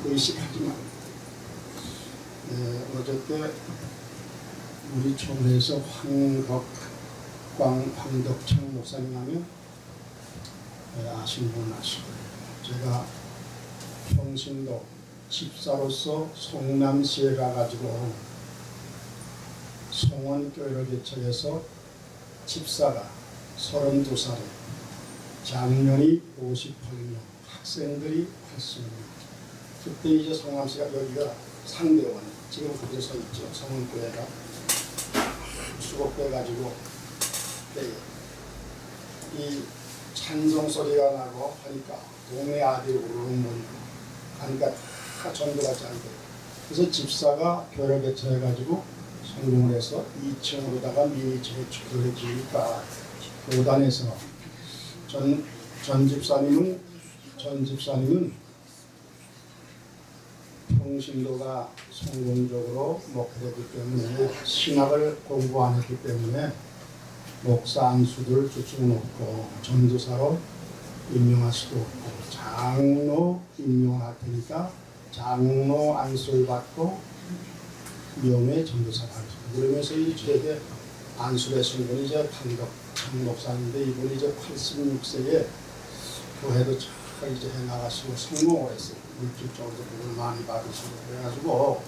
의식하지만 어저께 우리 초대에서 황덕창 목사님 하면 아시는 분 아시고, 제가 평신도 집사로서 성남시에 가가지고 성원교회를 개척해서 집사가 32살에 작년이 58명, 학생들이 80명. 그때 이제 성남시가 여기가 상대원, 지금 그게 서 있죠. 성원교회가 수곡돼가지고 이 찬송 소리가 나고 하니까 동네 아들이 우르르 하니까 다 전도가 잘 돼요. 그래서 집사가 교회를 개척해가지고 성공을 해서 2층으로다가 미니 재축교를 지으니까 교단에서 전 집사님은 평신도가 성공적으로 목회했기 때문에 신학을 공부 안 했기 때문에 목사 안수들 쭉 놓고 전도사로 임명할 수도 없고 장로 임명할 테니까 장로 안수를 받고 명예 전도사가 하죠. 그러면서 이제 안수를 하신 분이 이제 황덕창 목사인데, 이분이 이제 86세에 교회도 잘 이제 해나가시고 성공을 했어요. 물질적으로도 그걸 많이 받으시고 그래가지고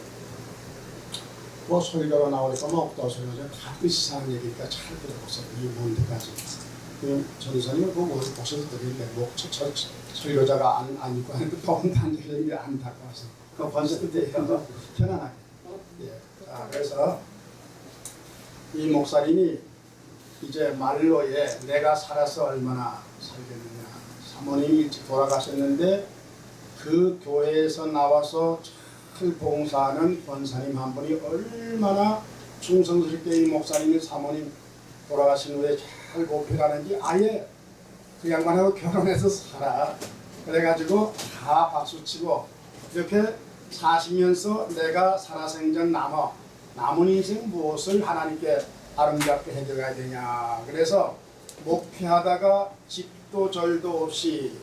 뭐 소리가 나오니까 뭐 없다고 소리가 다 의시사는 얘기니까 잘 들어보세요. 이 뭔데까지. 전도사님은 그거 뭐 보셔도 되겠네. 목초철 설교자가 안 있고 하는데 더운 단절이 안 닦고 와서 그거 보셔도 돼요. 편안하게. 예. 자, 그래서 이 목사님이 이제 말로에 내가 살아서 얼마나 살겠느냐. 사모님이 일찍 돌아가셨는데 그 교회에서 나와서 잘 봉사하는 권사님 한 분이 얼마나 충성스럽게 이 목사님이 사모님 돌아가신 후에 잘 보필하는지 아예 그 양반하고 결혼해서 살아. 그래가지고 다 박수치고 이렇게 사시면서 내가 살아생전 남은 인생 무엇을 하나님께 아름답게 해줘야 되냐. 그래서 목회하다가 집도 절도 없이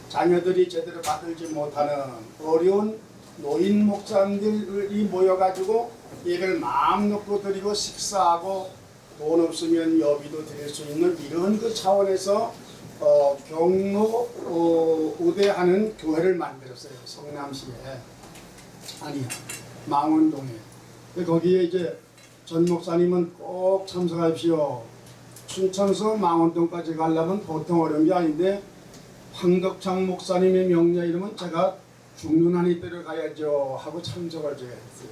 자녀들이 제대로 받들지 못하는 어려운 노인 목사님들이 모여가지고 예배를 마음 놓고 드리고 식사하고 돈 없으면 여비도 드릴 수 있는 이런 그 차원에서 경로 우대하는 교회를 만들었어요. 성남시에. 아니야, 망원동에. 거기에 이제 전 목사님은 꼭 참석하십시오. 춘천서 망원동까지 가려면 보통 어려운 게 아닌데 황덕창 목사님의 명예 이름은 제가 죽는 한이 데려가야죠 하고 참석을 제가 했어요.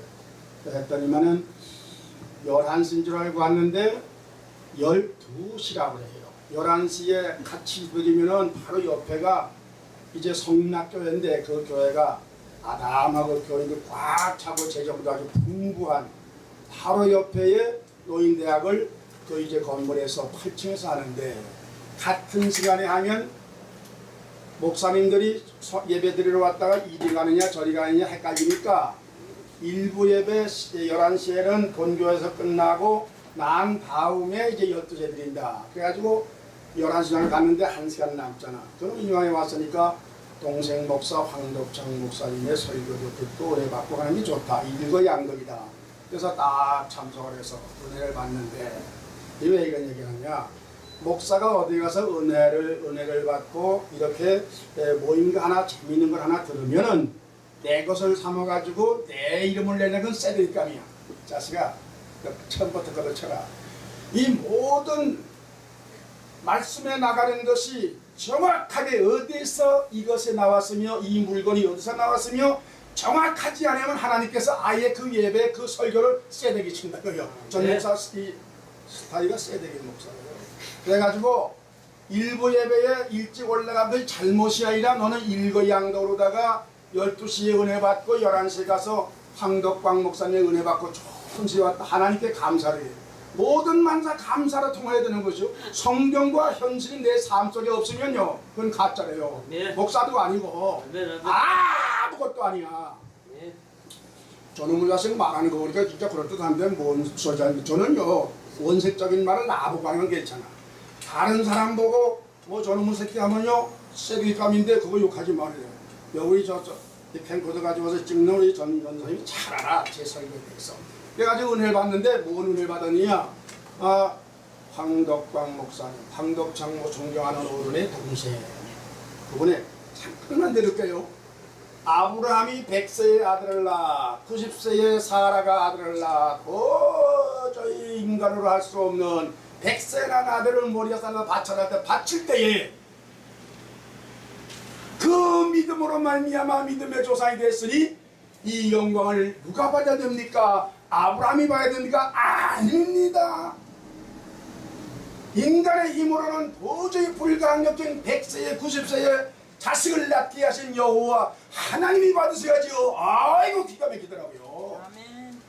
했더니만은 11시인 줄 알고 왔는데 12시라고 해요. 11시에 같이 드리면은 바로 옆에가 이제 성락교회인데 그 교회가 아담하고 교인들 꽉 차고 재정도 아주 풍부한 바로 옆에 노인대학을 그 이제 건물에서 8층에서 하는데 같은 시간에 하면 목사님들이 예배 드리러 왔다가 이리 가느냐 저리 가느냐 헷갈리니까 일부 예배 11시에는 본교에서 끝나고 난 다음에 이제 12시에 드린다. 그래가지고 11시간을 갔는데 1시간 남잖아. 그럼 이왕에 왔으니까 동생 목사 황덕창 목사님의 설교도 듣고 은혜 받고 가는 게 좋다. 일거양득이다. 그래서 딱 참석을 해서 은혜를 받는데 왜 이런 얘기하느냐. 목사가 어디 가서 은혜를 받고 이렇게 모임가 하나 재미있는 걸 하나 들으면은 내 것을 삼아가지고 내 이름을 내는 건 쎄드릴감이야. 자식아, 처음부터 그렇쳐라. 이 모든 말씀에 나가는 것이 정확하게 어디서 이것이 나왔으며 이 물건이 어디서 나왔으며 정확하지 않으면 하나님께서 아예 그 예배 그 설교를 쎄되게 친다고요. 전 목사 이 스타일가 쎄되게 목사예요. 그래가지고 일부 예배에 일찍 올라가면 잘못이 아니라 너는 일거양득으로다가 12시에 은혜 받고 11시에 가서 황덕광 목사님의 은혜 받고 좋은 시에 왔다. 하나님께 감사를 해요. 모든 만사 감사로 통해야 되는 것이요. 성경과 현실이 내 삶 속에 없으면요 그건 가짜래요. 네. 목사도 아니고 아무것도 아니야. 네. 저놈의 자식 말하는 거 보니까 진짜 그럴듯한데 뭔 소리인지. 저는요 원색적인 말을 나보고 하는 건 괜찮아. 다른 사람 보고 뭐 저놈의 새끼 하면요 쇠드리감인데 그거 욕하지 말아요. 여기 이 펜코드 가지고서 찍는 우리 전 선생님이 잘 알아. 제 설교에 대해서. 그래가지고 은혜를 받는데 뭔 은혜를 받았느냐. 황덕광 목사님, 황덕창모 존경하는 어른의 동생. 그분의 잠깐만 들을게요. 아브라함이 100세의 아들을 낳아 90세의 사라가 아들을 낳아 도저히 인간으로 할 수 없는 100세 난 아들을 모리아산에 바쳐갈 때 바칠 때에 그 믿음으로 말미암아 믿음의 조상이 됐으니 이 영광을 누가 받아야 됩니까? 아브라함이 봐야 됩니까? 아닙니다. 인간의 힘으로는 도저히 불가항력적인 100세에 90세에 자식을 낳게 하신 여호와 하나님이 받으셔야지요. 아이고 기가 막히더라고요. 아멘.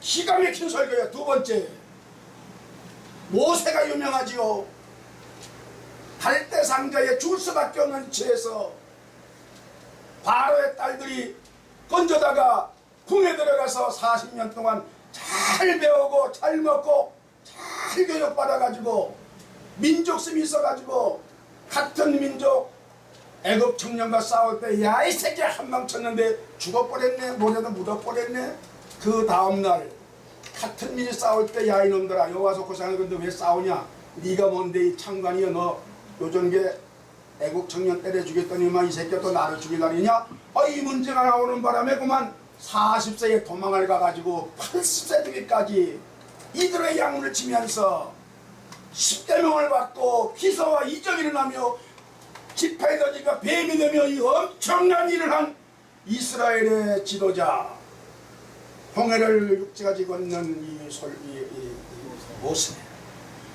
기가 막힌 설교야. 두 번째, 모세가 유명하지요. 갈대 상자에 줄 수밖에 없는 채에서 바로의 딸들이 건져다가 궁에 들어가서 40년 동안 잘 배우고 잘 먹고 잘 교육받아가지고 민족심이 있어가지고 같은 민족 애굽 청년과 싸울 때 야 이 새끼 한 방 쳤는데 죽어버렸네. 모래도 묻어버렸네. 그 다음날 같은 민이 싸울 때 야 이놈들아 여호와서 고생하는 건데 왜 싸우냐. 네가 뭔데 이 창관이여. 너 요전게 애국 청년 때려 죽였더니만 이 새끼가 또 나를 죽이려느냐. 이 문제가 나오는 바람에 그만 40세에 도망을 가가지고 80세 되기까지 이들의 양문을 치면서 10대명을 받고 기사와 이적이 일어나며 지파의 더지가 뱀이 되며 이 엄청난 일을 한 이스라엘의 지도자 홍해를 육지가지 걷는 이 모세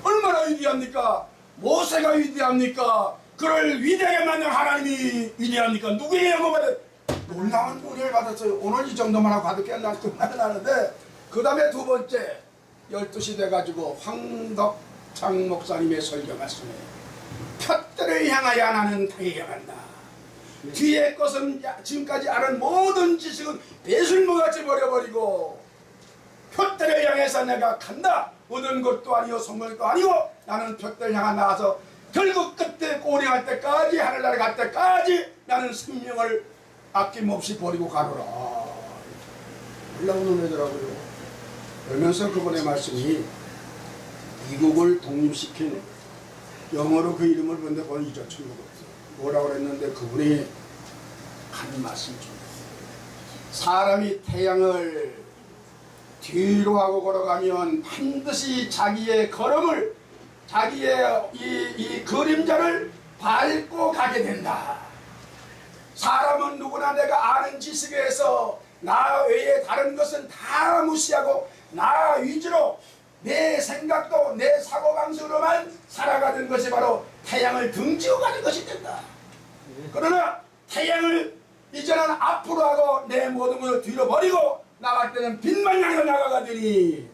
얼마나 위대합니까? 모세가 위대합니까? 그를 위대하게 만든 하나님이 위대합니까? 누구의 영광을 놀라운 은혜를 받았어요. 오늘 이 정도만 하고 가도 끝나는데 그 다음에 두 번째 12시 돼가지고 황덕창 목사님의 설교 말씀에 푯대를 향하여 나는 달려간다. 뒤에 것은 지금까지 아는 모든 지식은 배설물같이 버려버리고 푯대를 향해서 내가 간다. 얻은 것도 아니요 선물도 아니고 나는 푯대를 향해 나가서 결국 끝에 고령할 때까지 하늘나라 갈 때까지 나는 생명을 아낌없이 버리고 가노라. 놀라운 은혜더라고요. 그러면서 그분의 말씀이 미국을 독립시킨 영어로 그 이름을 부르는데 그건 잊어친 것 없어요. 뭐라고 그랬는데 그분이 하는 말씀 중 사람이 태양을 뒤로 하고 걸어가면 반드시 자기의 걸음을 자기의 이 그림자를 밟고 가게 된다. 사람은 누구나 내가 아는 지식에서 나 외에 다른 것은 다 무시하고 나 위주로 내 생각도 내 사고방식으로만 살아가는 것이 바로 태양을 등지고 가는 것이 된다. 그러나 태양을 이제는 앞으로 하고 내 모든 것을 뒤로 버리고 나갈 때는 빛만 향해 나가가더니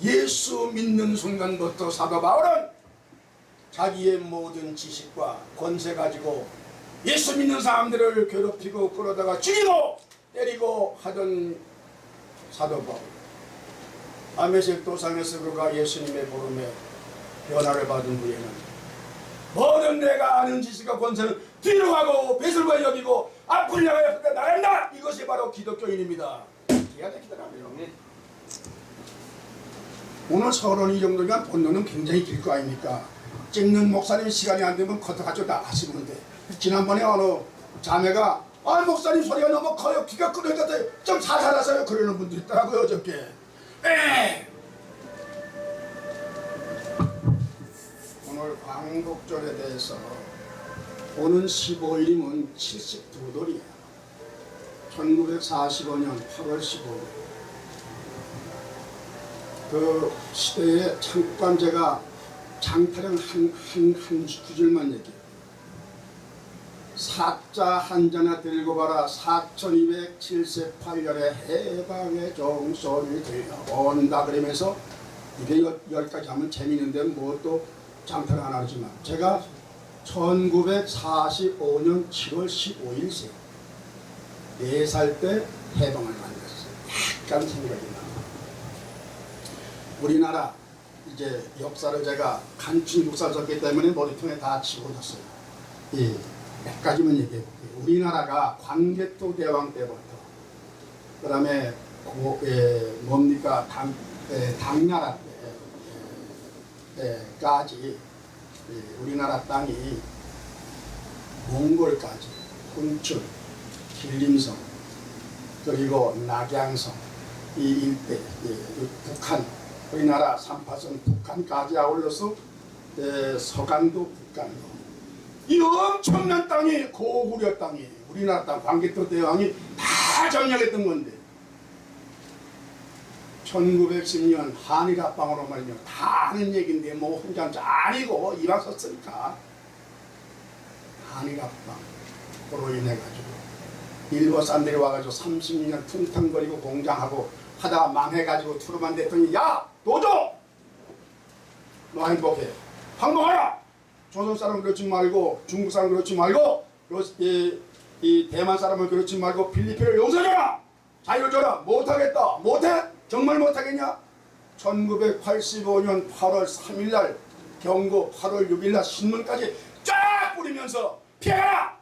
예수 믿는 순간부터 사도 바울은 자기의 모든 지식과 권세 가지고 예수 믿는 사람들을 괴롭히고 끌어다가 죽이고 때리고 하던 사도 바울 아메색 도상에서 그가 예수님의 보름에 변화를 받은 후에는 모든 내가 아는 지식과 권세는 뒤로 가고 배설과 여기고 앞을 향하여 나간다. 이것이 바로 기독교인입니다. 기가 막히더라고요. 오늘 서론 이 정도면 본론은 굉장히 길 거 아닙니까? 찍는 목사님 시간이 안 되면 컷가지고 다 하시면 돼. 지난번에 어느 자매가 목사님 소리가 너무 커요. 귀가 끓여져서 좀 살살하세요. 그러는 분들이 있더라고요. 어저께. 오늘 광복절에 대해서 오는 15일이면 72돌이에요. 1945년 8월 15일 그 시대에 잠깐 제가 장타령 한 구절만 얘기해요. 사자 한 잔에 들고 가라 4278년에 해방의 종소리 들려온다 그러면서 이게 여기까지 하면 재미있는데 뭐 또 장타를 안 하지만 제가 1945년 7월 15일생 4살 때 해방을 만났어요. 약간 생각이 나. 우리나라 이제 역사를 제가 간추 육사를 썼기 때문에 머리통에 다 치고 졌어요. 예. 몇 가지만 얘기해 볼게요. 우리나라가 광개토 대왕 때부터 그 다음에 뭡니까 당나라 때까지 우리나라 땅이 몽골까지 훈춘, 길림성 그리고 낙양성 이 일대 북한 우리나라 3파선 북한까지 아울러서 서간도 북간도 이 엄청난 땅이 고구려 땅이 우리나라 땅 광개토 대왕이 다 점령했던 건데 1910년 한일합방으로 말이며 다 하는 얘기인데 뭐 혼자 아니고 이방 썼으니까 한일합방으로 인해가지고 일본 사람들이 와가지고 30년 퉁탕거리고 공장하고 하다가 망해가지고 트루만 대통령이 야 노조 너 행복해 항복하라 조선 사람 그렇지 말고 중국 사람 그렇지 말고 이 대만 사람을 그렇지 말고 필리핀을 용서해줘라 자유를 줘라 못하겠다 못해? 정말 못하겠냐? 1985년 8월 3일날 경고 8월 6일날 신문까지 쫙 뿌리면서 피해가라!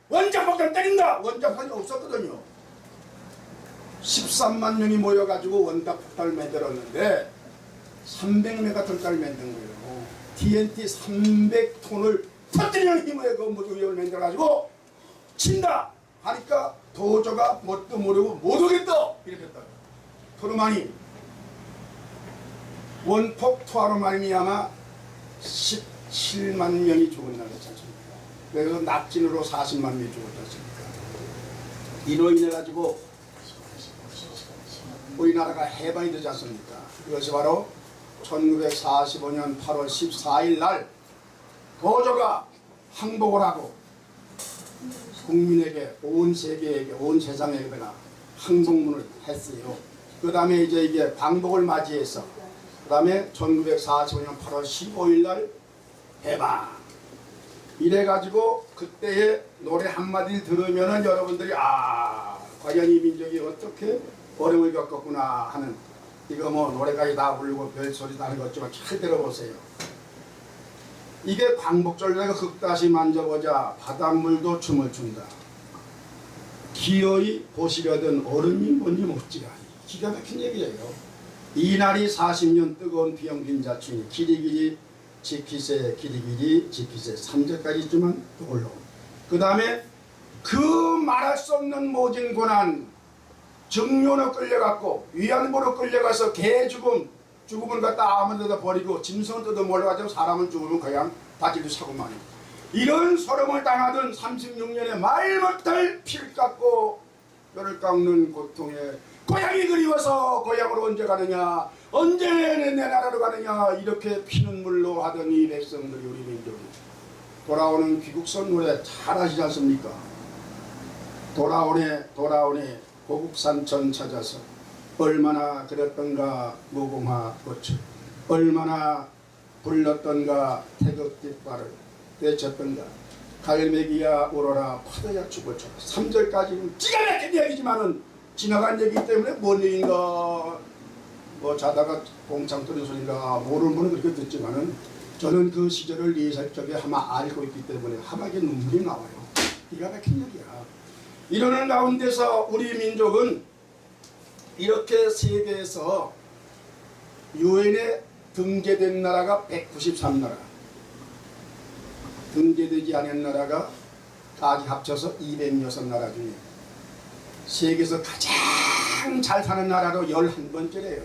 원자폭탄 때린다! 원자폭탄이 없었거든요. 13만 명이 모여가지고 원자폭탄을 만들었는데 300메가톤짜리 만든 거예요. TNT 300톤을 터뜨리는 힘의 그 무기를 만들어가지고 친다! 하니까 도저가 뭣도 모르고 못 오겠다! 이렇게 했다. 트루만이 원폭 투하로 말미암아 17만 명이 죽은 날이 있지 않습니까? 그래서 낙진으로 40만 명이 죽었지 않습니까? 이로 인해 가지고 우리나라가 해방이 되지 않습니까? 그것이 바로 1945년 8월 14일 날 도저가 항복을 하고 국민에게 온 세계에게 온 세상에게나 항복문을 했어요. 그 다음에 이제 이게 광복을 맞이해서 그 다음에 1945년 8월 15일 날 해방 이래가지고 그때의 노래 한마디 들으면은 여러분들이 과연 이 민족이 어떻게 어려움을 겪었구나 하는 이거 뭐 노래까지 다 부르고 별소리 다 하는 것 좀 잘 들어보세요. 이게 광복절에가 흙다시 만져보자 바닷물도 춤을 춘다. 기어이 보시려던 어른이 뭔지 묻지라. 기가 막힌 얘기예요. 이날이 40년 뜨거운 비영빈 자충이 길이길이 지키세 길이길이 지키세 3절까지 있지만 떠올라. 그 다음에 그 말할 수 없는 모진 고난 정료로 끌려갔고 위안부로 끌려가서 개 죽음을 갖다 아무 데다 버리고 짐승을 뜯어 몰려가지고 사람을 죽으면 그냥 다치도 사고만 해. 이런 소름을 당하던 36년의 말 못할 피를 깎고 뼈를 깎는 고통에 고향이 그리워서 고향으로 언제 가느냐 언제 내 나라로 가느냐 이렇게 피눈물로 하던 이 백성들이 우리 민족이 돌아오는 귀국선 노래 잘 아시지 않습니까? 돌아오네 고국산천 찾아서 얼마나 그랬던가 무궁화 꽃을 얼마나 불렀던가 태극깃발을 외쳤던가 갈매기야 울어라 파도야 춤을 춰라 3절까지는 기가 막힌 이야기지만은 지나간 얘기이기 때문에 뭔 얘기인가 뭐 자다가 공창 떨린 소리인가 모르는 분은 그렇게 듣지만은 저는 그 시절을 예살적에 아마 알고 있기 때문에 하마게 눈물이 나와요. 기가 막힌 얘기야. 이러는 가운데서 우리 민족은 이렇게 세계에서 유엔에 등재된 나라가 193나라 등재되지 않은 나라가 까지 합쳐서 206나라 중에 세계에서 가장 잘 사는 나라로 11번째래요.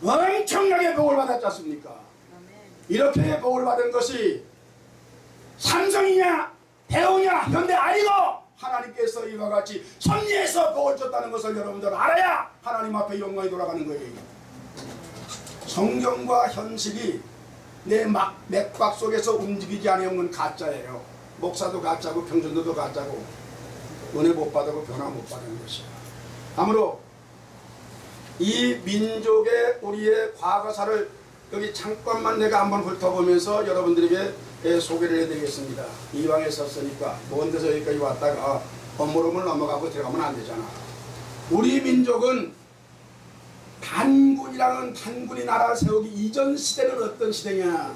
엄청나게 복을 받았지 않습니까? 이렇게 복을 받은 것이 삼성이냐 대우냐 현대 아니고 하나님께서 이와 같이 섭리해서 복을 줬다는 것을 여러분들 알아야 하나님 앞에 영광이 돌아가는 거예요. 성경과 현실이 내 맥박 속에서 움직이지 않는 건 가짜예요. 목사도 가짜고 평전도도 가짜고 은혜 못 받고 변화 못 받는 것이야. 아무로 이 민족의 우리의 과거사를 여기 잠깐만 내가 한번 훑어보면서 여러분들에게 소개를 해드리겠습니다. 이왕에 섰으니까 먼 데서 여기까지 왔다가 건물음을 넘어가고 들어가면 안 되잖아. 우리 민족은 단군이 나라 세우기 이전 시대는 어떤 시대냐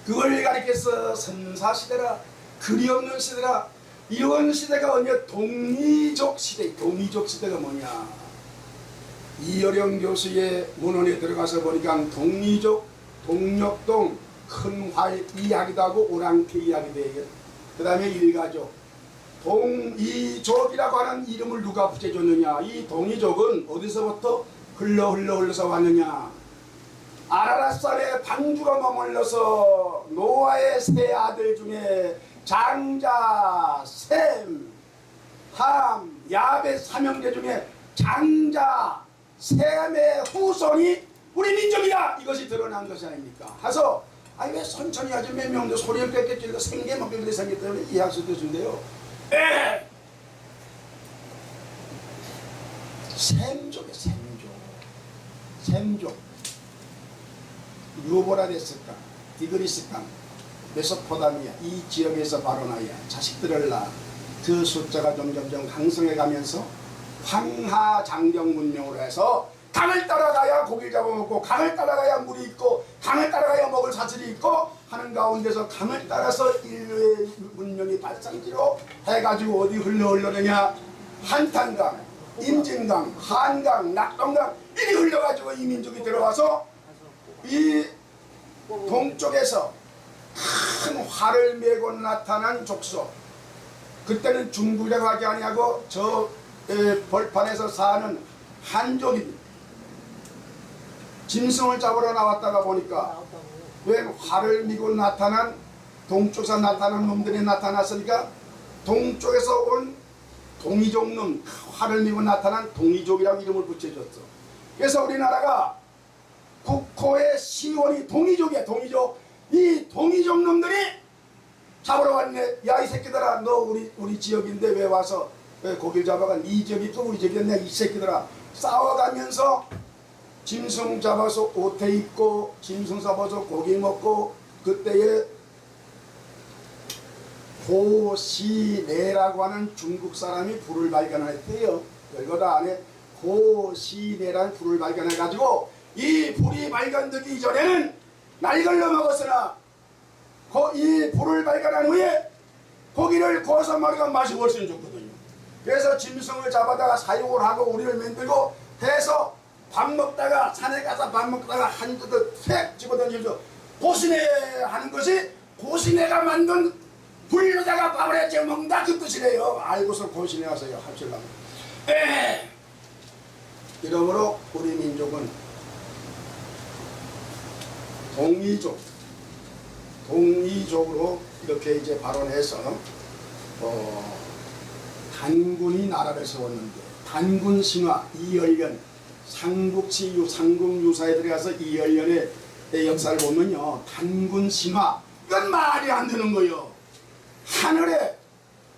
그걸 가리켜서 선사시대라 그리 없는 시대라. 이런 시대가 언제 동리족 시대. 동리족 시대가 뭐냐? 이어령 교수의 문헌에 들어가서 보니까 동리족, 동력동, 큰활 이야기도 하고 오랑캐 이야기도 해요. 그 다음에 일가족. 동이족이라고 하는 이름을 누가 붙여줬느냐? 이 동이족은 어디서부터 흘러서 왔느냐? 아라랏산에 방주가 머물러서 노아의 세 아들 중에 장자, 셈, 함, 야벳 삼형제 중에 장자, 셈의 후손이 우리 민족이다. 이것이 드러난 것이 아닙니까? 하서 아니 왜 천천히 하지 몇 명도 소리를 뺏겠지 생계 먹기들이 생겼기 때문에 이해할 수도 있는데요. 셈족이에요. 셈족. 유보라 됐을까? 디그리스강, 메소포타미아 이 지역에서 발원하여 자식들을 낳아 그 숫자가 점점 강성해 가면서 황하장경 문명으로 해서 강을 따라가야 고기를 잡아먹고 강을 따라가야 물이 있고 강을 따라가야 먹을 사슬이 있고 하는 가운데서 강을 따라서 인류의 문명이 발상지로 해가지고 어디 흘러느냐? 한탄강, 임진강, 한강, 낙동강 이리 흘러가지고 이 민족이 들어와서 이 동쪽에서 큰 활을 메고 나타난 족속. 그때는 중국이라고 하지 아니하고 저 벌판에서 사는 한족입니다. 짐승을 잡으러 나왔다가 보니까 왜 활을 메고 나타난 동쪽에서 나타난 놈들이 나타났으니까 동쪽에서 온 동이족 놈, 활을 메고 나타난 동이족이라고 이름을 붙여줬어. 그래서 우리나라가 국호의 시원이 동이족이야. 동이족. 이 동이족 놈들이 잡으러 왔네. 야 이 새끼들아, 너 우리 지역인데 왜 와서 왜 고기를 잡아가? 네 지역이 있고 우리 지역이었냐 이 새끼들아. 싸워가면서 짐승 잡아서 옷에 입고 짐승 잡아서 고기 먹고 그때에 고시내라고 하는 중국 사람이 불을 발견했대요. 별거 안에 고시내라는 불을 발견해가지고 이 불이 발견되기 이전에는 날걸러 먹었으나 이 불을 발견한 후에 고기를 구워서 먹으니까 맛이 훨씬 좋거든요. 그래서 짐승을 잡아다가 사육을 하고 우리를 만들고 해서 밥 먹다가 산에 가서 밥 먹다가 한 뜯을 팩 집어던지면서 고시내 하는 것이 고시내가 만든 불로다가 밥을 해쳐 먹는다 그 뜻이래요. 알고서 고시내 하세요. 합칠라면. 이러므로 우리 민족은 동이족으로 이렇게 이제 발언해서 단군이 나라를 세웠는데 단군 신화 이열련 삼국유사에 들어가서 이열련의 역사를 보면요 단군 신화 이건 말이 안 되는 거요. 하늘에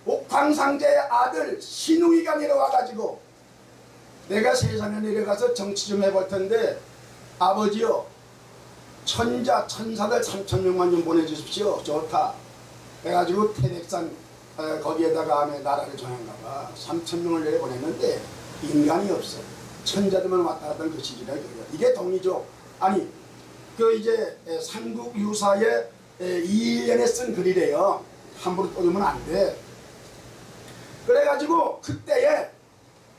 옥황상제의 아들 신웅이가 내려와가지고 내가 세상에 내려가서 정치 좀 해볼 텐데 아버지요 천사들 3,000명만 좀 보내주십시오. 좋다. 그래가지고 태백산 거기에다가 안에 나라를 정한가 봐. 3,000명을 내보냈는데 인간이 없어. 천자들만 왔다 갔다 하는 그 시절이야. 이게 동이족. 아니 그 이제 삼국유사에 이일년에 쓴 글이래요. 함부로 떠들면 안 돼. 그래가지고 그때에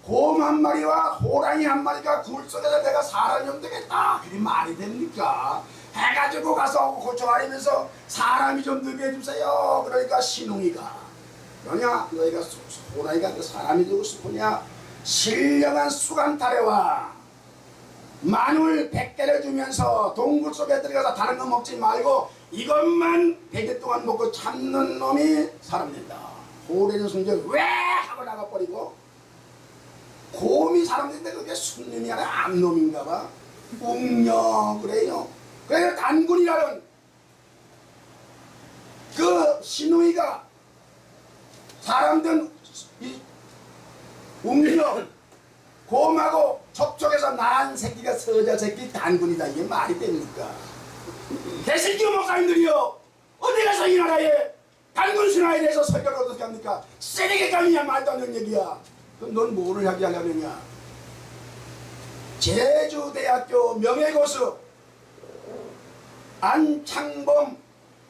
곰 한 마리와 호랑이 한 마리가 굴 속에서 내가 사람이 좀 되겠다. 그게 말이 됩니까? 해가지고 가서 고쳐가리면서 사람이 좀 되게 해주세요. 그러니까 신웅이가 그러냐 너희가 호랑이가 사람이 되고 싶으냐 신령한 수간타래와 마늘 100개를 주면서 동굴 속에 들어가서 다른 거 먹지 말고 이것만 100일 동안 먹고 참는 놈이 사람 된다. 호래는 순절 왜 하고 나가버리고 곰이 사람 된데 그게 순놈이 아니라 암놈인가 봐. 웅녀 그래요. 그래서 단군이라는 그 신우이가 사람들 이 웅녀 곰하고 접촉해서 낳은 새끼가 서자 새끼 단군이다. 이게 말이 됩니까? 개새끼 목사님들이요 어디 가서 이 나라에 단군 신화에 대해서 설교를 어떻게 합니까? 쓰레기 감이야. 말도 안 되는 얘기야. 그럼 넌 뭐를 하게 하려느냐? 제주대학교 명예교수 안창범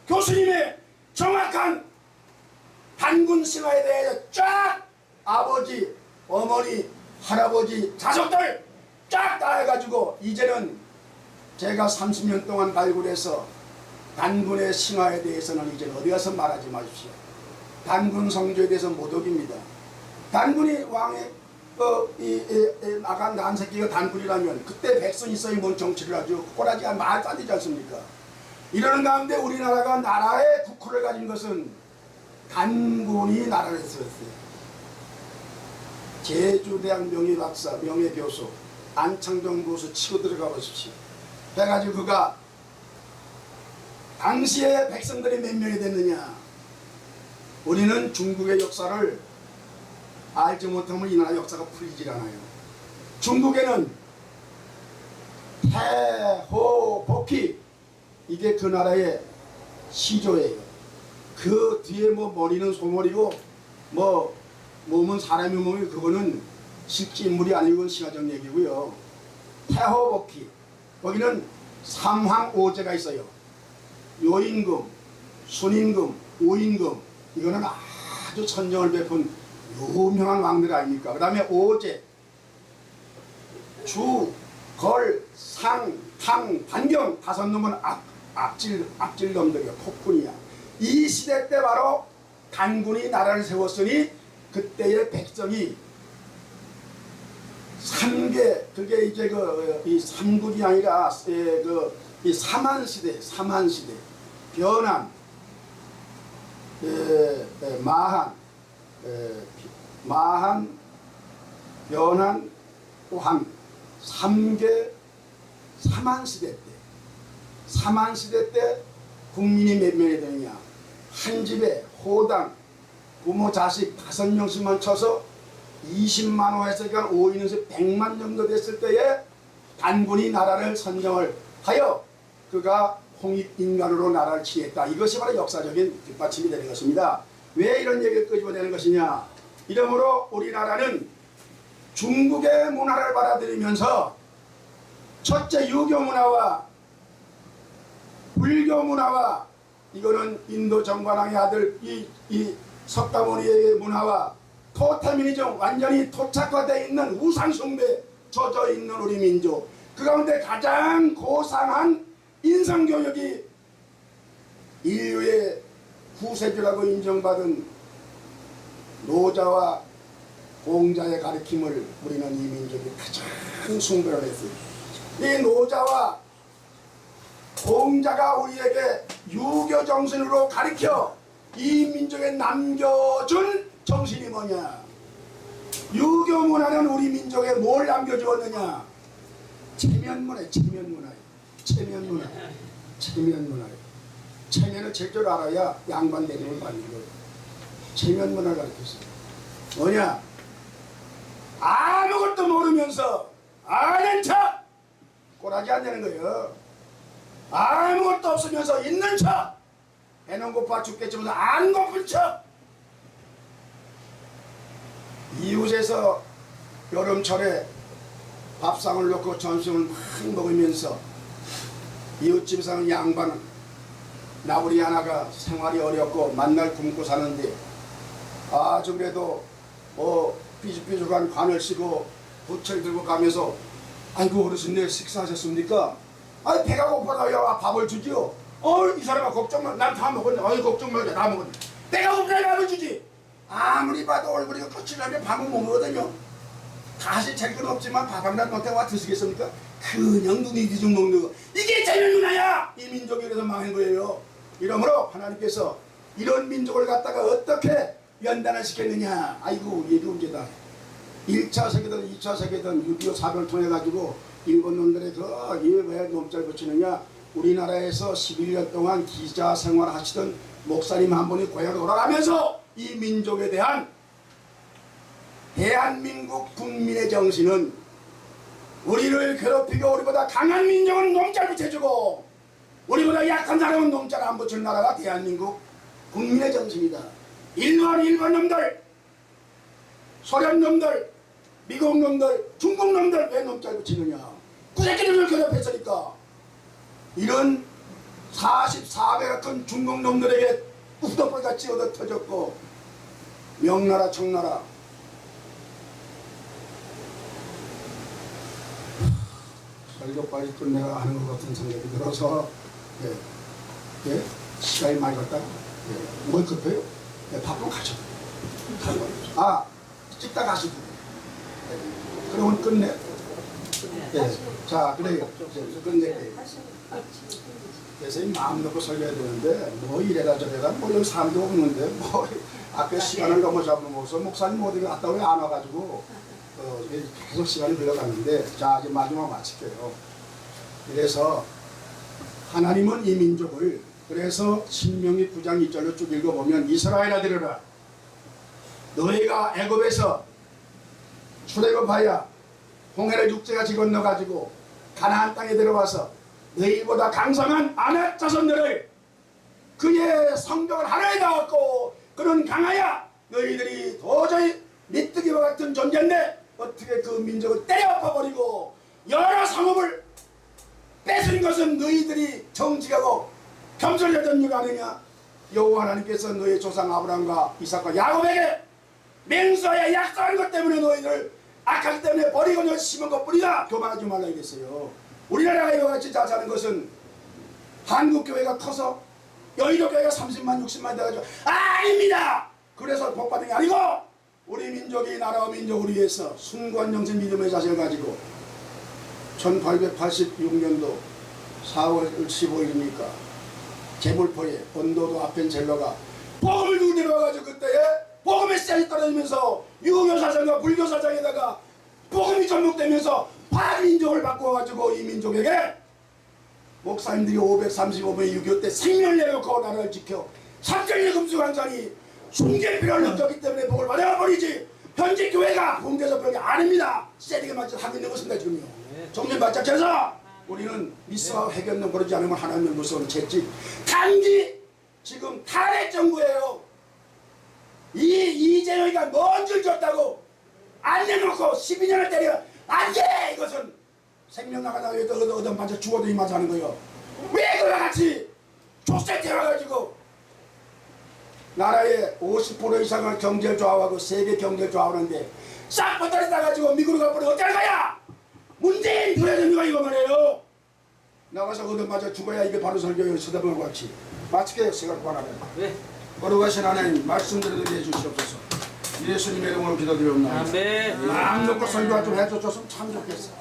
교수님의 정확한 단군 신화에 대해서 쫙 아버지, 어머니, 할아버지, 자손들 쫙 다 해가지고 이제는 제가 30년 동안 발굴해서 단군의 신화에 대해서는 이제 어디 가서 말하지 마십시오. 단군 성조에 대해서 모독입니다. 단군이 왕의 나간 난 새끼가 단군이라면 그때 백성이 있어야 뭔 정치를 하죠. 꼬라지가 말도 안 되지 않습니까? 이러는 가운데 우리나라가 나라의 국호를 가진 것은 단군이 나라를 세웠어요. 제주대학 명예박사, 명예교수 안창정 교수 치고 들어가 보십시오. 해가지고 그가 당시에 백성들이 몇 명이 됐느냐. 우리는 중국의 역사를 알지 못하면 이 나라 역사가 풀리질 않아요. 중국에는 태호복희 이게 그 나라의 시조예요. 그 뒤에 뭐 머리는 소머리고 뭐 몸은 사람의 몸이 그거는 실제 인물이 아니고 시가적 얘기고요. 태호복희 거기는 삼황오제가 있어요. 요임금, 순임금, 오임금 이거는 아주 선정을 베푼 유명한 왕들 아닙니까? 그 다음에 오제, 주, 걸, 상, 탕, 반경 다섯 놈은 악질놈들이야. 폭군이야. 이 시대 때 바로 단군이 나라를 세웠으니 그때의 백성이 삼계 그게 이제 이 삼군이 아니라 이 사만시대 변한 마한 변한 또한 삼계 사만시대 때 국민이 몇 명이 되느냐. 한 집에 호당 부모 자식 5명씩만 쳐서 20만 호에서 5인에서 100만 정도 됐을 때에 단군이 나라를 선정을 하여 그가 홍익인간으로 나라를 치했다. 이것이 바로 역사적인 뒷받침이 되는 것입니다. 왜 이런 얘기를 끄집어내는 것이냐. 이러므로 우리나라는 중국의 문화를 받아들이면서 첫째 유교 문화와 불교 문화와 이거는 인도 정관왕의 아들 이 석가모니의 문화와 토테미니즘 완전히 토착화되어 있는 우상숭배 젖어 있는 우리 민족 그 가운데 가장 고상한 인성교육이 인류의 구세주라고 인정받은 노자와 공자의 가르침을 우리는 이 민족이 가장 숭배를 했어요. 이 노자와 공자가 우리에게 유교 정신으로 가르쳐 이 민족에 남겨준 정신이 뭐냐. 유교 문화는 우리 민족에 뭘 남겨주었느냐. 체면문화예요. 체면을 제대로 알아야 양반 대접을 받는 거예요. 체면문화를 가르쳤어요. 뭐냐. 아무것도 모르면서 아는 척 꼬라지 안 되는 거예요. 아무것도 없으면서 있는 척 배는 고파 죽겠지만 안 고픈 척. 이웃에서 여름철에 밥상을 놓고 점심을 막 먹으면서 이웃집 사는 양반은 나부리 하나가 생활이 어렵고 만날 굶고 사는데 아주 그래도 삐죽삐죽한 관을 쓰고 부채를 들고 가면서 아이고 어르신네 식사하셨습니까? 아이 배가 고파서 밥을 주지요. 이 사람아 걱정 마. 난 다 먹었네. 어이 걱정 말자. 다 먹었네. 배가 고프면 밥을 주지. 아무리 봐도 얼굴이 거칠라면 밥은 못 먹거든요. 다시 잘 건 없지만 밥 한 날 못해 와 드시겠습니까? 그냥 눈이 뒤죽 먹는 거. 이게 체면문화야. 이 민족이 그래서 망한 거예요. 이러므로 하나님께서 이런 민족을 갖다가 어떻게 연단을 시켰느냐. 아이고 얘기 문제다. 1차 세계든 2차 세계든 6.25 사변을 통해 가지고 일본 놈들의 이에 왜 놈짤 붙이느냐. 우리나라에서 11년 동안 기자 생활하시던 목사님 한 분이 고향으로 돌아가면서 이 민족에 대한 대한민국 국민의 정신은 우리를 괴롭히고 우리보다 강한 민족은 놈짤 붙여주고 우리보다 약한 사람은 놈짤 안 붙일 나라가 대한민국 국민의 정신이다. 일본 놈들, 소련 놈들, 미국 놈들, 중국 놈들 왜 놈짤 붙이느냐. 그 새끼들을 괴롭혔으니까. 이런 44배 같은 중국 놈들에게 우두벌같이 얻어 터졌고 명나라 청나라 설교 빨리 끝내가 하는 것 같은 생각이 들어서 시간이 많이 갔다. 뭘 급해요? 바쁘면 가셔도 돼요. 찍다 가셔도 돼요. 그러면 끝내. 자, 그래요. 끝낼게요. 그래서 이 마음 놓고 설교해야 되는데 뭐 이래라 저래라 뭐 여기 사람도 없는데 뭐 앞에 시간을 너무 잡으면서 목사님 어디 갔다 왜 안 와가지고 계속 시간이 흘러가는데 자 이제 마지막 마칠게요. 그래서 하나님은 이 민족을 그래서 신명기 9장 2절로 쭉 읽어보면 이스라엘아 들으라 너희가 애굽에서 출애굽하여 홍해를 육지같이 건너가지고 가나안 땅에 들어와서 너희보다 강성한 아낙 자손들을 그의 성벽을 하나에 넣었고 그는 강하여 너희들이 도저히 메뚜기와 같은 존재인데 어떻게 그 민족을 때려 엎어버리고 여러 성읍을 뺏은 것은 너희들이 정직하고 겸손했던 이유가 아니냐. 여호와 하나님께서 너희 조상 아브라함과 이삭과 야곱에게 맹세하여 약속한 것 때문에 너희들 악하기 때문에 버리고 너 심은 것뿐이다. 교만하지 말라 이랬어요. 우리나라가 이와 같이 잘 사는 것은 한국교회가 커서 여의도 교회가 30만 60만 돼가지고 아닙니다. 그래서 복받은 게 아니고 우리 민족이 나라와 민족을 위해서 순관영신 믿음의 자세를 가지고 1886년도 4월 15일이니까 제물포에 본도도 아펜젤러가 복음을 두고 내려와가지고 그때에 복음의 씨앗이 떨어지면서 유교사상과 불교사상에다가 복음이 접목되면서 파민족을 바꿔가지고 이 민족에게 목사님들이 535번의 6.25 때 생명을 내놓고 나라를 지켜 3천년의 금수강산이 순계필요를 느꼈기 때문에 복을 받아버리지 현재 교회가 홍대에서 그런 게 아닙니다. 세리게 맞춰 하고 있는 것입니다 지금요. 정신 바짝 차려서 우리는 미스와 해결론 그러지 않으면 하나님을 무서운 채찍 단지 지금 탄핵 정부예요. 이재명이가 뭔 줄 줬다고 안 내놓고 12년을 때려 안돼. 이것은 생명 나가다가 얻어맞아 죽어도 이 맛 하는 거예요. 왜 그와 같이 족쇄 태워가지고 나라의 50% 이상을 경제를 좌우하고 세계 경제를 좌우하는데 싹 버터리 따가지고 미국으로 가버리면 어떡할 거야. 문재인 프레젠트가 이거 말이에요. 나가서 얻어맞아 죽어야 이게 바로 설교예요. 서대범을 같이 마치게 시간 관하네. 거룩하신 하나님 말씀드리게 해주시옵소서. 예수님의 이름으로 기도드리옵나이다. 아멘. 마음 놓고 설교 좀 해줬으면 참 좋겠어.